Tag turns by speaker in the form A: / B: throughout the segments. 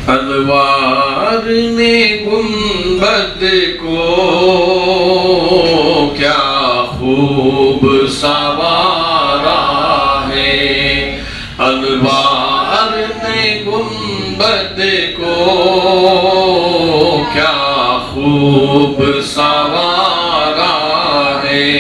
A: अनवार ने गुंबद को क्या खूब संवारा है। अनवार ने गुंबद को क्या खूब संवारा है।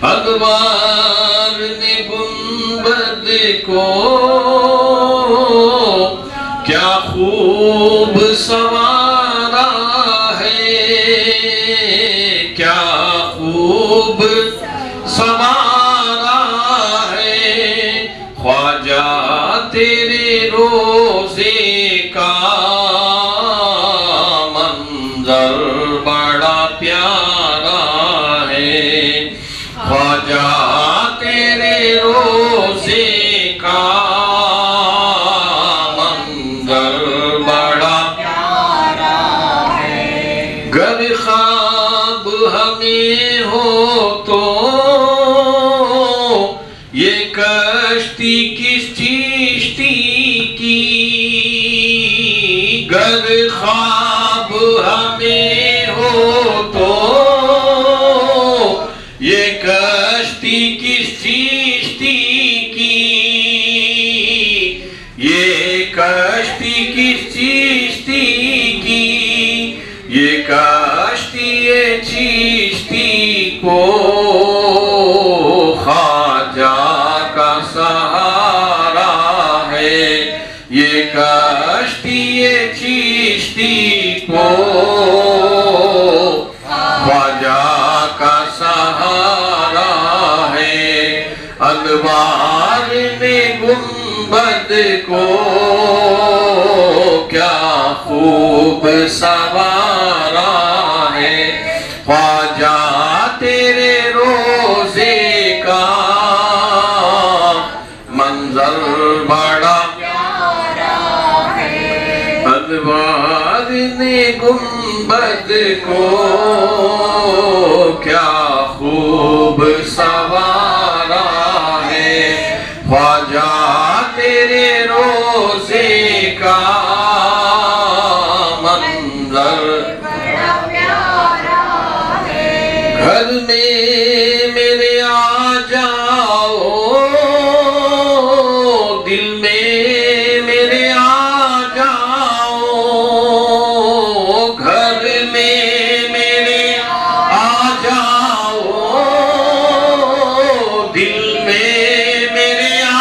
A: अनवार ने गुंबद को क्या खूब संवारा है। क्या खूब संवारा है। ख्वाजा तेरे रोज़े का मंजर बड़ा प्यारा है। ख्वाजा तेरे रोज़े का हमें हो तो ये कश्ती किस चिश्ती की। गर ख्वाब हमें हो तो ये कश्ती किस चिश्ती की। ये कश्ती किस चिश्ती की। ये कश्ती चिश्ती को ख्वाजा का सहारा है। ये कश्ती चिश्ती को ख्वाजा का सहारा है। अनवार ने गुंबद को क्या खूब संवारा है। ख्वाजा तेरे रोज़े का मंजर बड़ा प्यारा है। अनवार ने गुंबद को क्या खूब संवारा है। ख्वाजा तेरे रोज़े का मंजर घर में मेरे आ जाओ। दिल में मेरे आ जाओ। घर में मेरे आ जाओ। दिल में मेरे आ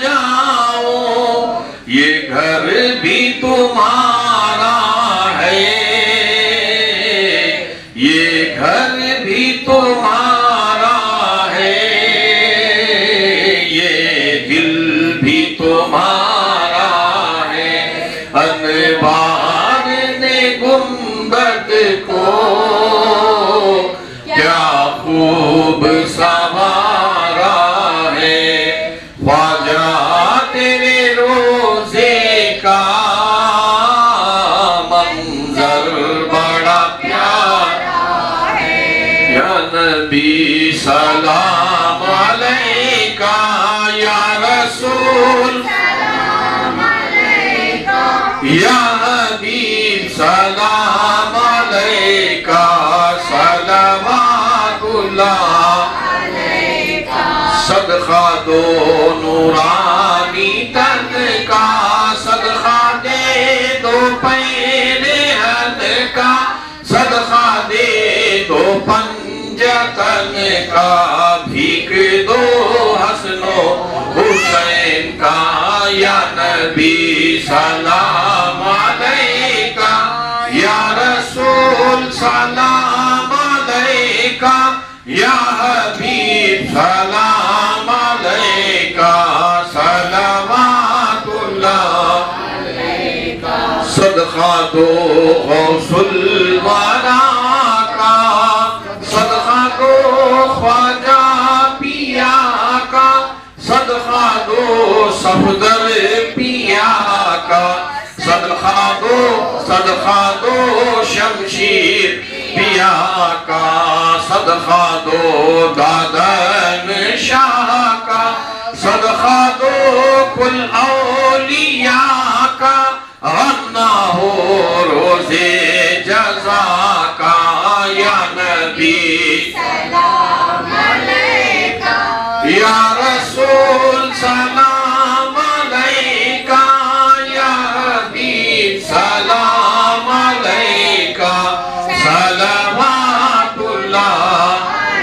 A: जाओ। ये घर भी तुम्हारा है। ये घर भी तुम्हारा है। ये दिल भी तुम्हारा है। अनवार ने गुंबद को क्या खूब संवारा है। ख्वाजा तेरे रोज़े का मंजर बड़ा प्यारा है। या नबी सलाम अलैका। या रसूल सलाम अलैका। या हबीब सलाम अलैका। सलवातुल्लाह अलैका। सदका दो नूरानी तन का। सदका दे दो पैरे हद का। सदका दे दो पंजतन का। भीख दो हसनो हुसैन का। या नबी सलाम अलैका। या रसूल सलाम अलैका। या हबीब सलाम अलैका। सलवातुल्लाह अलैका। सदका सदका दो गौसुल वाला का, सदका दो ख्वाजा पिया का, सदका दो सफदर पिया का, सदका दो शमशीर पिया का, सदका दो दादन शाह का, सदका दो कुल औलिया का, अन्ना हो रोजे जजा का, या नबी सलाम अलैका, या रसूल सलाम अलैका, या हबीब सलाम अलैका, सलावतुल्लाह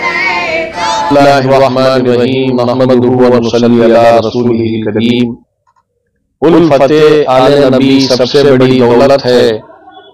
A: अलैका।
B: बिस्मिल्लाहिर्रहमानिर्रहीम, नहमदुहु व नसल्ली अला रसूलिहिल करीम। उल्फते आले नबी सबसे बड़ी दौलत है,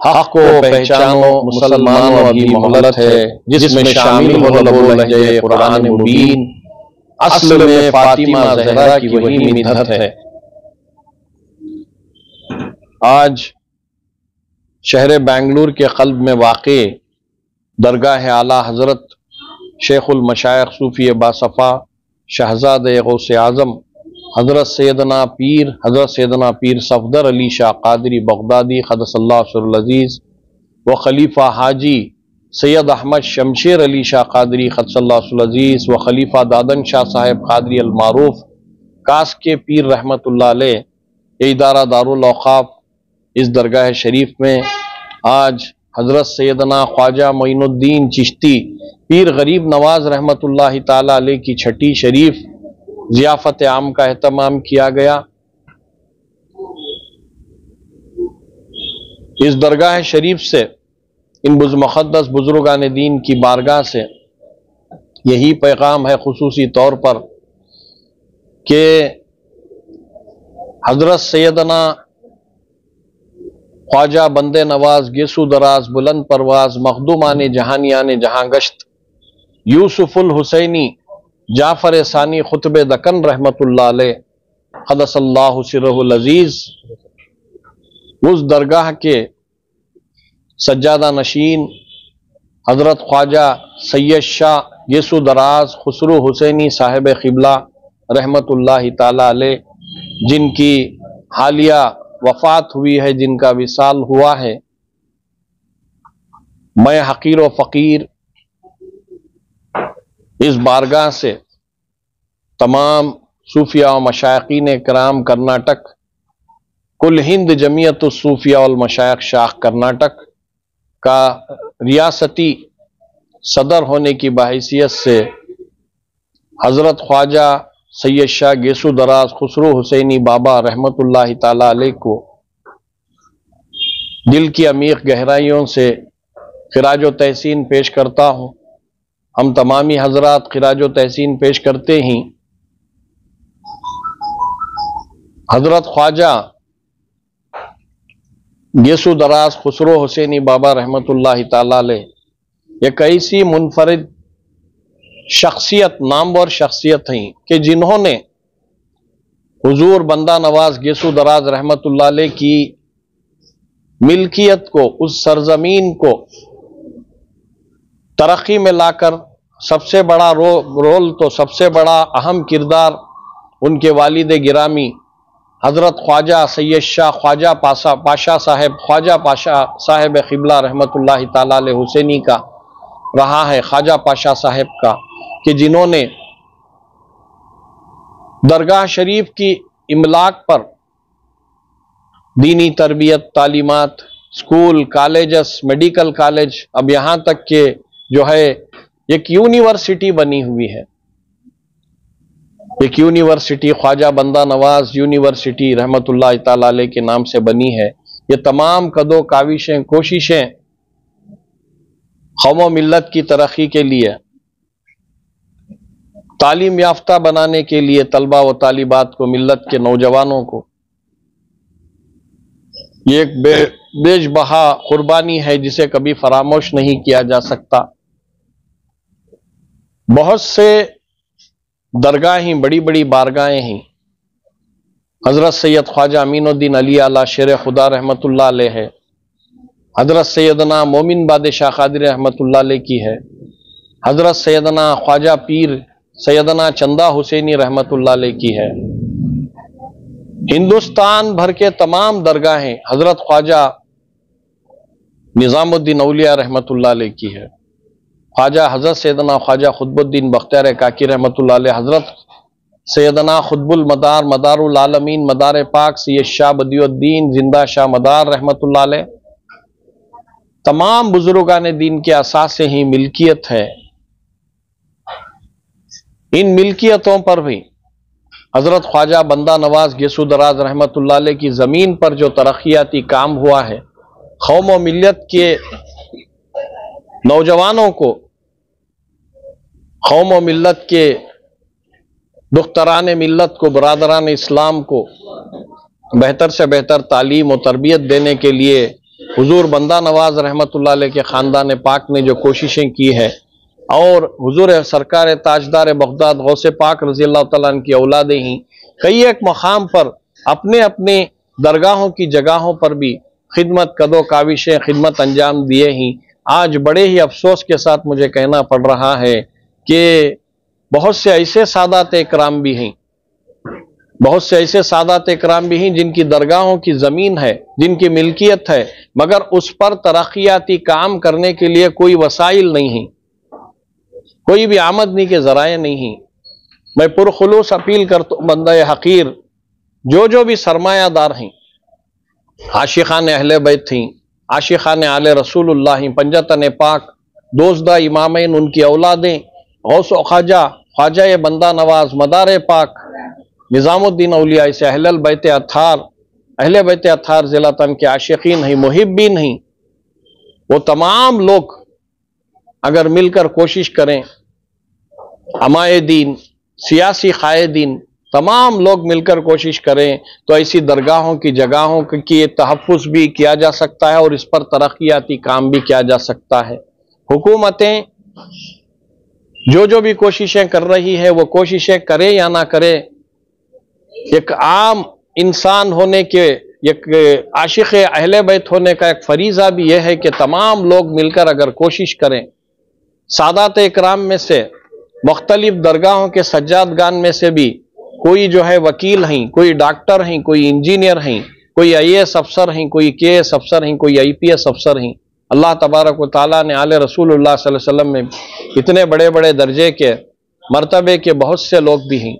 B: हक को पहचानो मुसलमानों अभी मोहलत है, जिसमें शामिल हो लबो लहजे कुरान मुबीन, असल में फातिमा ज़हरा की वही मिन्नत है। आज शहर बेंगलुरु के क़ल्ब में वाक़े दरगाह आला हज़रत शेखुल मशाइख सूफ़ी बासफ़ा शहज़ादे गौसे आज़म हज़रत सैयदना पीर सफदर अली शाह क़ादरी बगदादी क़द्दसल्लाहु सिर्रुल अज़ीज़ व खलीफा हाजी सैयद अहमद शमशेर अली शाह क़ादरी क़द्दसल्लाहु सिर्रुल अज़ीज़ व खलीफा दादन शाह साहिब क़ादरी अल मारूफ कास के पीर रहमतुल्लाह अलैह इदारा दारुल औक़ाफ़ इस दरगाह शरीफ में आज हज़रत सैयदना ख्वाजा मोइनुद्दीन चिश्ती पीर गरीब नवाज रहमतुल्लाह ताला अलैह की छठी शरीफ ज़ियाफ़त आम का एहतमाम किया गया। इस दरगाह शरीफ से इन मुक़द्दस बुज़ुर्गान दीन की बारगाह से यही पैगाम है खुसूसी तौर पर कि हज़रत सैयदना ख्वाजा बंदे नवाज गेसू दराज बुलंद परवाज मखदूमान जहानियान जहां गश्त यूसुफुल हुसैनी जाफर सानी खुतबे दकन रहमतुल्लाह अलैह क़द्दसल्लाहु सिर्रुल अज़ीज़ उस दरगाह के सज्जादा नशीन हज़रत ख्वाजा सैयद शाह गेसू दराज खुसरू हुसैनी साहिब क़िबला रहमतुल्लाह ताला अलैह, जिनकी हालिया वफ़ात हुई है, जिनका विसाल हुआ है, मैं हकीर व फ़कीर इस बारगाह से तमाम सूफिया व मशाइख़ीन कराम कर्नाटक कुल हिंद जमीयत सूफिया वल मशाइख़ शाख कर्नाटक का रियासती सदर होने की बहैसियत से हज़रत ख्वाजा सैयद शाह गेसू दराज खुसरू हुसैनी बाबा रहमतुल्लाह ताला अलैह को दिल की अमीर गहराइयों से खिराज व तहसीन पेश करता हूँ। हम तमामी हजरात खिराज व तहसीन पेश करते ही हजरत ख्वाजा गेसू दराज खुसरो हुसैनी बाबा रहमतुल्लाह ताला अलैह एक ऐसी मुनफरिद शख्सियत, नामवर शख्सियत थी कि जिन्होंने हुजूर बंदा नवाज गेसू दराज रहमतुल्लाह अलैह की मिल्कियत को, उस सरजमीन को तरक्की में लाकर सबसे बड़ा रोल तो सबसे बड़ा अहम किरदार उनके वालिद गिरामी हज़रत ख्वाजा सैयद शाह ख्वाजा पाशा साहिब क़िबला रहमतुल्लाह ताला अलैह हुसैनी का रहा है, ख्वाजा पाशा साहिब का, कि जिन्होंने दरगाह शरीफ की इमलाक पर दीनी तरबियत, तालीमात, स्कूल, कॉलेजेस, मेडिकल कॉलेज, अब यहाँ तक के जो है एक यूनिवर्सिटी बनी हुई है, एक यूनिवर्सिटी ख्वाजा बंदा नवाज यूनिवर्सिटी रहमतुल्लाह ताला अलैह के नाम से बनी है। ये तमाम कदो काविशें, कोशिशें कौम मिल्लत की तरक्की के लिए, तालीम याफ्ता बनाने के लिए तलबा व तालिबात को, मिल्लत के नौजवानों को, ये एक बेजबहा कुर्बानी है जिसे कभी फरामोश नहीं किया जा सकता। बहुत से दरगाहें, बड़ी बड़ी बारगाहें हैं। हजरत सैयद ख्वाजा अमीनुद्दीन अली आला शेर खुदा रहमतुल्लाह अलैह है, हज़रत सैयदना मोमिन बादशाह कादिर रहमतुल्लाह अलैह की है, हज़रत सैयदना ख्वाजा पीर सैयदना चंदा हुसैनी रहमतुल्लाह अलैह की है। हिंदुस्तान भर के तमाम दरगाहें हज़रत ख्वाजा निज़ामुद्दीन औलिया रहमतुल्लाह अलैह की है। ख्वाजा हज़रत सैयदना ख्वाजा खुतबुद्दीन बख्तियार काकी रहमतुल्लाह अलैह, हज़रत सैयदना खुतबुल मदार मदारुल आलमीन मदार पाक सैयद शाह बदियुद्दीन जिंदा शाह मदार रहमतुल्लाह अलैह, तमाम बुजुर्गान दीन के असासे ही मिल्कियत है। इन मिल्कियतों पर भी हज़रत ख्वाजा बंदा नवाज गेसू दराज रहमतुल्लाह अलैह की ज़मीन पर जो तरक्याती काम हुआ है, कौम व मिल्लत के नौजवानों को, कौम व मिल्लत के दुख्तरान मिल्लत को, बरादरान इस्लाम को बेहतर से बेहतर तालीम और तरबियत देने के लिए हुजूर बंदा नवाज रहमतुल्लाह अलैह के ख़ानदान पाक ने जो कोशिशें की है, और हुजूर सरकार ताजदार बगदाद गौसे पाक रज़ी अल्लाह तआला अन्हु की औलादे ही कई एक मकाम पर अपने अपने दरगाहों की जगहों पर भी खिदमत कदो काविशें खिदमत अंजाम दिए ही। आज बड़े ही अफसोस के साथ मुझे कहना पड़ रहा है कि बहुत से ऐसे सादात इकराम भी हैं, बहुत से ऐसे सादात इकराम भी हैं जिनकी दरगाहों की ज़मीन है, जिनकी मिल्कियत है, मगर उस पर तरक्याती काम करने के लिए कोई वसाइल नहीं है, कोई भी आमदनी के ज़राए नहीं हैं। मैं पुरखुलूस अपील करता हूँ बंदा हकीर जो भी सरमायादार हैं, आशिक़ान अहले बैत थीं, आशिक़ान आले रसूलुल्लाह हैं, पंजतन पाक दोस्दा इमामैन उनकी औलादें, गौस व ख्वाजा ख्वाजा बंदा नवाज मदार पाक निज़ामुद्दीन औलिया से अहले बैत अत्हार ज़िलातन के आशिकीन हैं, मुहिब्बीन हैं, वो तमाम लोग अगर मिलकर कोशिश करें, अमाए दीन सियासी कायदीन तमाम लोग मिलकर कोशिश करें तो ऐसी दरगाहों की जगहों की तहफ़्फ़ुज़ भी किया जा सकता है और इस पर तरक्याती काम भी किया जा सकता है। हुकूमतें जो भी कोशिशें कर रही है वो कोशिशें करे या ना करे, एक आम इंसान होने के, एक आशिक़ अहले बैत होने का एक फरीज़ा भी यह है कि तमाम लोग मिलकर अगर कोशिश करें, सादात इकराम में से मुख्तलिफ दरगाहों के सज्जादगान में से भी कोई जो है वकील हैं, कोई डॉक्टर हैं, कोई इंजीनियर हैं, कोई IAS अफसर हैं, कोई KS अफसर हैं, कोई IPS अफसर हैं। अल्लाह तबारक व तआला ने आले रसूलुल्लाह सल्लल्लाहु अलैहि वसल्लम में इतने बड़े बड़े दर्जे के मर्तबे के बहुत से लोग भी हैं।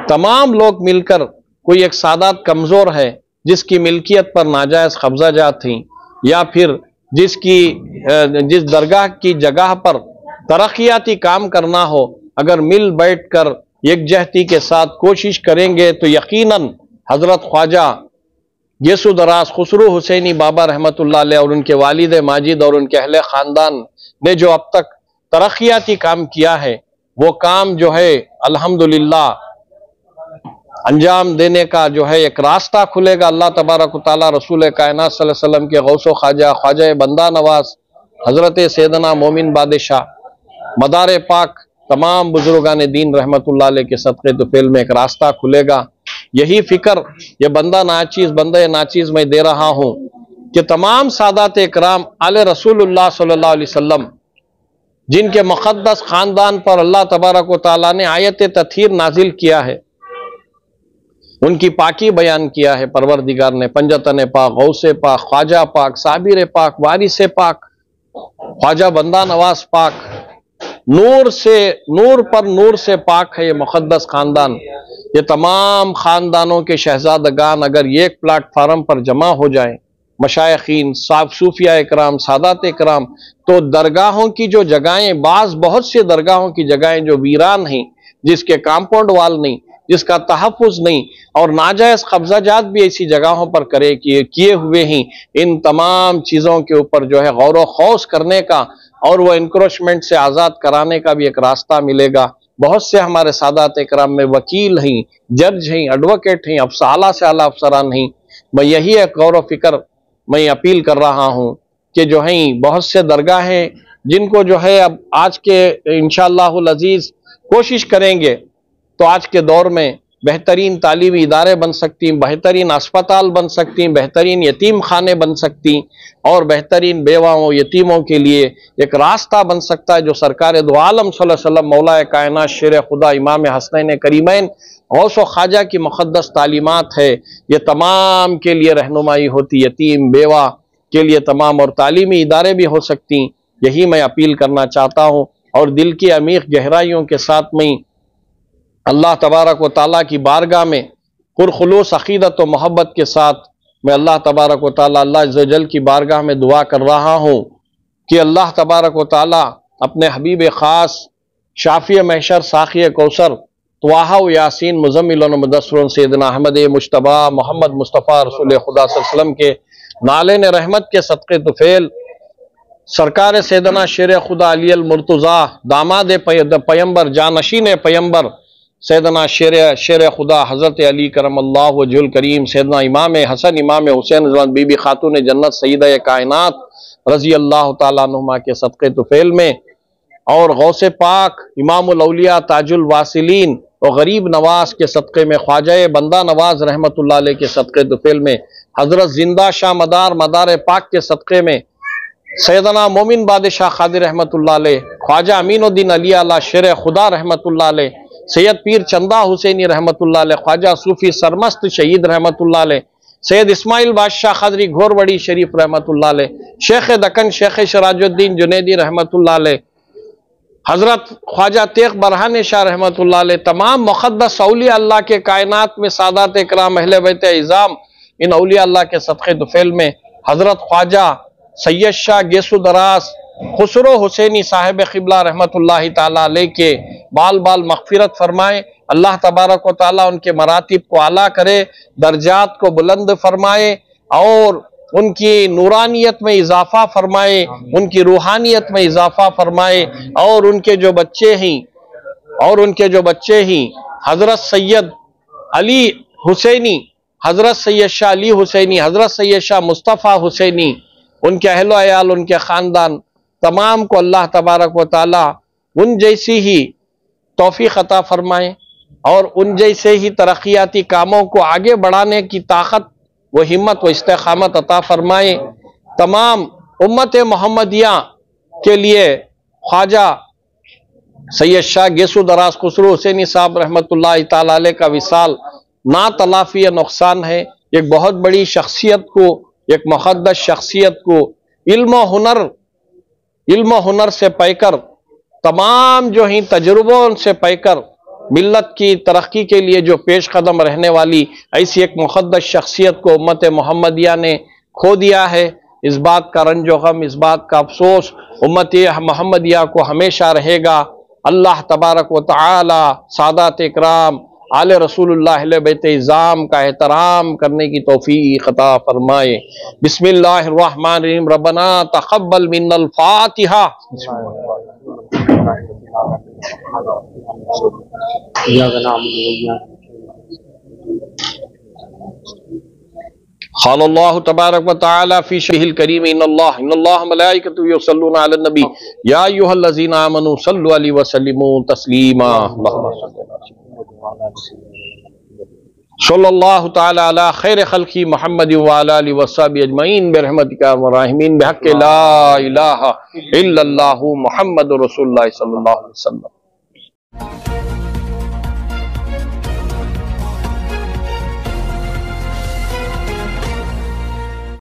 B: तमाम लोग मिलकर, कोई एक सादात कमज़ोर है जिसकी मिल्कियत पर नाजायज़ कब्जा जात थी, या फिर जिस दरगाह की जगह पर तरक्याती काम करना हो, अगर मिल बैठ कर यकजहती के साथ कोशिश करेंगे तो यकीनन हज़रत ख्वाजा गेसू दराज खुसरू हुसैनी बाबा रहमतुल्लाह अलैह और उनके वालिद माजिद और उनके अहले ख़ानदान ने जो अब तक तरक्याती काम किया है, वो काम जो है अल्हम्दुलिल्लाह अंजाम देने का जो है एक रास्ता खुलेगा। अल्लाह तबारक व तआला रसूल कायनात सल्लल्लाहु अलैहि वसल्लम के गौसो ख्वाजा ख्वाजा बंदा नवाज हज़रत सैयदना मोमिन बादशाह मदार पाक तमाम बुजुर्गान दीन रहमतुल्लाह अलैह के सदक़े तुफ़ैल में एक रास्ता खुलेगा। यही फ़िक्र ये बंदा नाचीज़ मैं दे रहा हूँ कि तमाम सादात इकराम आले रसूलुल्लाह सल्लल्लाहु अलैहि वसल्लम जिनके मुक़द्दस ख़ानदान पर अल्लाह तबारक व तआला ने आयत तत्हीर नाजिल किया है, उनकी पाकी बयान किया है परवरदिगार ने। पंजतन पाक, गौसे पाक, ख्वाजा पाक, साबिर पाक, वारिस पाक, ख्वाजा बंदा नवाज पाक, नूर पर नूर से पाक है ये मुक़द्दस ख़ानदान। ये तमाम ख़ानदानों के शहजादगान अगर एक प्लेटफार्म पर जमा हो जाए, मशाइखीन, सूफिया इकराम, सादात इकराम, तो दरगाहों की जो जगहें, बहुत से दरगाहों की जगहें जो वीरान हैं, जिसके कंपाउंड वाल नहीं, जिसका तहफ़्फ़ुज़ नहीं, और नाजायज़ कब्ज़ाजात भी ऐसी जगहों पर किए हुए हैं, इन तमाम चीज़ों के ऊपर जो है गौर व खौस करने का और वह इंक्रोचमेंट से आज़ाद कराने का भी एक रास्ता मिलेगा। बहुत से हमारे सादात इकराम में वकील हैं, जज हैं, एडवोकेट हैं, आला से आला अफसरान हैं। मैं यही एक गौर व फिक्र मैं अपील कर रहा हूँ कि जो है बहुत से दरगाह हैं जिनको जो है अब आज के इंशाअल्लाहुल अज़ीज़ कोशिश करेंगे तो आज के दौर में बेहतरीन तालीमी इदारे बन सकती, बेहतरीन अस्पताल बन सकती, बेहतरीन यतीम खाने बन सकती और बेहतरीन बेवाओं यतीमों के लिए एक रास्ता बन सकता है जो सरकार दो आलम सल्लल्लाहु अलैहि वसल्लम मौला कायनात शेर खुदा इमाम हसनैन करीमैन गौस व ख्वाजा की मुक़द्दस तालीमात है, ये तमाम के लिए रहनुमाई होती, यतीम बेवा के लिए तमाम और तालीमी इदारे भी हो सकती। यही मैं अपील करना चाहता हूँ और दिल की अमीक गहराइयों के साथ में अल्लाह तबारक व ताला की बारगाह में पुरखुलूस अक़ीदत व मोहब्बत के साथ मैं अल्लाह तबारक व ताला अल्लाह अज़्ज़ व जल की बारगाह में दुआ कर रहा हूँ कि अल्लाह तबारक व ताला अपने हबीब ख़ास शाफ़ी महशर साक़ी कौसर तवाहा व यासीन मुज़म्मिल व मुदस्सिर सैयदना अहमद मुश्तबा मोहम्मद मुस्तफ़ा रसूल खुदा सल्लल्लाहु अलैहि वसल्लम के नाले ने रहमत के सदक़े तुफ़ैल सरकार सैयदना शेर खुदा अली अल मुर्तज़ा दामाद पैगम्बर जानशीन पैगम्बर सैयदना शेर खुदा हज़रत अली करमल्लाहु वजहुल करीम सैयदना इमाम हसन इमाम हुसैन बीबी खातून जन्नत सईदा कायनात रज़ी अल्लाह तआला अन्हुमा के सदक़े तुफ़ैल में और गौसे पाक इमामुल औलिया ताजुल वासिलीन और गरीब नवाज के सदक़े में ख्वाजा बंदा नवाज रहमतुल्लाह अलैह के सदक़े तुफ़ैल में हज़रत जिंदा शाह मदार पाक के सदक़े में सैयदना मोमिन बादशाह खादिर रहमतुल्लाह अलैह ख्वाजा अमीनुद्दीन अली आला शेर खुदा रहमतुल्लाह अलैह सैयद पीर चंदा हुसैनी रहमतुल्लाह अलैह ख्वाजा सूफी सरमस्त शहीद रहमतुल्लाह अलैह सैयद इस्माइल बादशाह खादरी घोरबड़ी शरीफ रहमतुल्लाह अलैह शेख दक्कन शेख सिराजुद्दीन जुनैदी रहमतुल्लाह अलैह हजरत ख्वाजा तेग बरहान शाह रहमतुल्लाह अलैह तमाम मुक़द्दस औलिया अल्लाह के कायनात में सादात इकराम अहले बैत इज़ाम इन औलिया अल्लाह के सदक़े दुफ़ैल में हजरत ख्वाजा सैयद शाह गेसु दरास खुसरो हुसैनी साहिब क़िबला रहमतुल्लाह ताला अलैह के बाल बाल मग़फ़िरत फरमाए। अल्लाह तबारक व ताला उनके मरातिब को आला करे, दर्जात को बुलंद फरमाए और उनकी नूरानियत में इजाफा फरमाए, उनकी रूहानियत में इजाफा फरमाए और उनके जो बच्चे ही हजरत सैयद अली हुसैनी, हजरत सैयद शाह अली हुसैनी, हजरत सैयद शाह मुस्तफ़ा हुसैनी, उनके अहलो अयाल, उनके ख़ानदान तमाम को अल्लाह तबारक व ताला उन जैसी ही तौफीक अता फरमाए और उन जैसे ही तरक्याती कामों को आगे बढ़ाने की ताकत व हिम्मत व इस्तेक़ामत अता फरमाए। तमाम उम्मत मोहम्मदिया के लिए ख्वाजा सैयद शाह गेसु दरास खुसरो हुसैनी साहब रहमतुल्लाह ताला अलैह का विसाल ना तलाफ़ी नुकसान है। एक बहुत बड़ी शख्सियत को, एक मुक़द्दस शख्सियत को इल्म हुनर से पैकर तमाम जो ही तजुर्बों से पैकर मिल्लत की तरक्की के लिए जो पेश कदम रहने वाली ऐसी एक मुक़द्दस शख्सियत को उम्मत मोहम्मदिया ने खो दिया है। इस बात का रंज व गम, इस बात का अफसोस उम्मत मोहम्मदिया को हमेशा रहेगा। अल्लाह तबारक व तआला सादात इकराम आले रसूलुल्लाह अहले बैत इज़ाम का एहतराम करने की तौफीक अता फरमाए। बिस्मिल्लाहिर रहमानिर रहीम। रब्बना तक़ब्बल मिन्नल फ़ातिहा। क़ालल्लाहु तबारक व तआला फ़ी शरीहिल करीम इन्नल्लाह व मलाइकतहु युसल्लूना अलन नबी या अय्युहल्लज़ीना आमनू सल्लु अलैहि व सल्लिमू तस्लीमा। सल्लल्लाहु तआला अला खैर खल्क़ी मुहम्मद व अला आलिहि व अस्हाबिहि अजमईन बिरहमतिका या राहिमीन बिहक़्क़ि ला इलाहा इल्लल्लाहु मुहम्मदुर रसूलुल्लाह सल्लल्लाहु अलैहि वसल्लम।